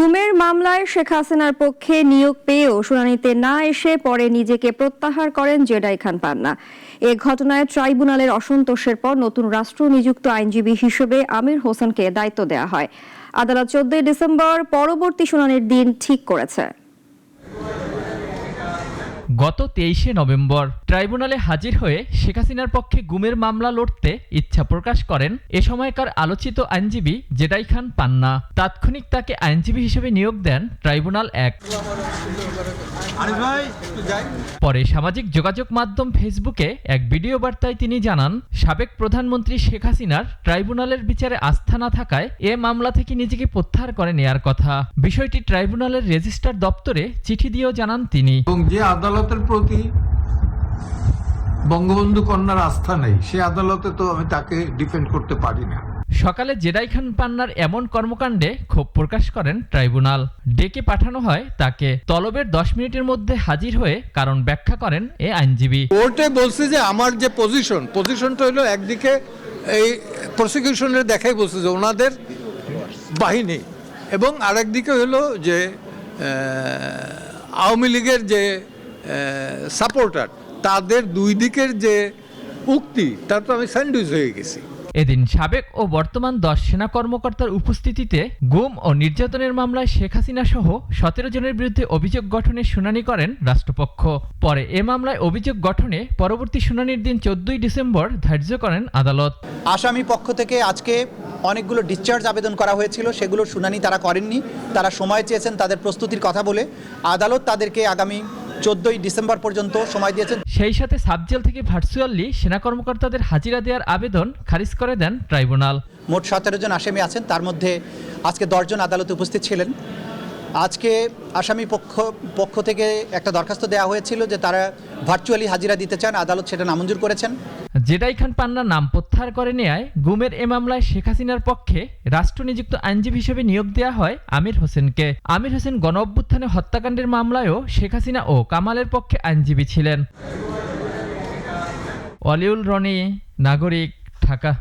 গুমের মামলায় শেখ হাসিনার পক্ষে নিয়োগ পেয়েও শুনানিতে না এসে পরে নিজেকে প্রত্যাহার করেন জেডাই খান পান্না। এ ঘটনায় ট্রাইব্যুনালের অসন্তোষের পর নতুন রাষ্ট্র নিযুক্ত আইনজীবী হিসেবে আমির হোসেনকে দায়িত্ব দেওয়া হয়। আদালত 14 ডিসেম্বর পরবর্তী শুনানির দিন ঠিক করেছে। গত 23 নভেম্বর ট্রাইব্যুনালে হাজির হয়ে শেখ হাসিনার পক্ষে গুমের মামলা লড়তে ইচ্ছা প্রকাশ করেন এ সময়কার আলোচিত আইনজীবী জেডাই খান পান্না। তাৎক্ষণিক তাকে আইনজীবী হিসেবে নিয়োগ দেন ট্রাইব্যুনাল 1। পরে সামাজিক যোগাযোগ মাধ্যম ফেসবুকে এক ভিডিও বার্তায় তিনি জানান, সাবেক প্রধানমন্ত্রী শেখ হাসিনার ট্রাইব্যুনালের বিচারে আস্থা না থাকায় এ মামলা থেকে নিজেকে প্রত্যাহার করে নেয়ার কথা। বিষয়টি ট্রাইব্যুনালের রেজিস্ট্রার দপ্তরে চিঠি দিয়েও জানান তিনি। যে আদালতের প্রতি বঙ্গবন্ধু কন্যার আস্থা নেই, সে আদালতে তো আমি তাকে ডিফেন্ড করতে পারি না। সকালে জেডাই খান পান্নার এমন কর্মকাণ্ডে ক্ষোভ প্রকাশ করেন ট্রাইব্যুনাল। ডেকে পাঠানো হয় তাকে। তলবের 10 মিনিটের মধ্যে হাজির হয়ে কারণ ব্যাখ্যা করেন এ আইনজীবী। কোর্টে বলছে যে আমার যে পজিশনটা হলো, একদিকে এই প্রসিকিউশনের দেখাই বলছে যে ওনাদের বাহিনী, এবং আরেকদিকে হলো যে আওয়ামী লীগের যে সাপোর্টার, তাদের দুই দিকের যে উক্তি, তার তো আমি স্যান্ডউইচ হয়ে গেছি। এদিন সাবেক ও বর্তমান 10 সেনা কর্মকর্তার উপস্থিতিতে গুম ও নির্যাতনের মামলায় শেখ হাসিনা সহ 17 জনের বিরুদ্ধে অভিযোগ গঠনের শুনানি করেন রাষ্ট্রপক্ষ। পরে এ মামলায় অভিযোগ গঠনে পরবর্তী শুনানির দিন 14 ডিসেম্বর ধার্য করেন আদালত। আসামি পক্ষ থেকে আজকে অনেকগুলো ডিসচার্জ আবেদন করা হয়েছিল, সেগুলোর শুনানি তারা করেননি। তারা সময় চেয়েছেন তাদের প্রস্তুতির কথা বলে। আদালত তাদেরকে আগামী 14 ডিসেম্বর পর্যন্ত সময় দিয়েছেন। সেই সাথে সাবজেল থেকে ভার্চুয়ালি সেনা কর্মকর্তাদের হাজিরা দেওয়ার আবেদন খারিজ করে দেন ট্রাইব্যুনাল। মোট 17 জন আসামি আছেন, তার মধ্যে আজকে 10 জন আদালতে উপস্থিত ছিলেন। আজকে আসামি পক্ষ থেকে একটা দরখাস্ত দেওয়া হয়েছিল যে তারা ভার্চুয়ালি হাজিরা দিতে চান, আদালত সেটা নামঞ্জুর করেছেন। জেডাই খান পান্নার নাম প্রত্যাহার করে নেয় গুমের এ মামলায় শেখ হাসিনার পক্ষে রাষ্ট্র নিযুক্ত আইনজীবী হিসেবে নিয়োগ দেওয়া হয় আমির হোসেনকে। আমির হোসেন গণ অভ্যুত্থানে হত্যাকাণ্ডের মামলায়ও শেখ হাসিনা ও কামালের পক্ষে আইনজীবী ছিলেন। অলিউল রনি, নাগরিক, ঢাকা।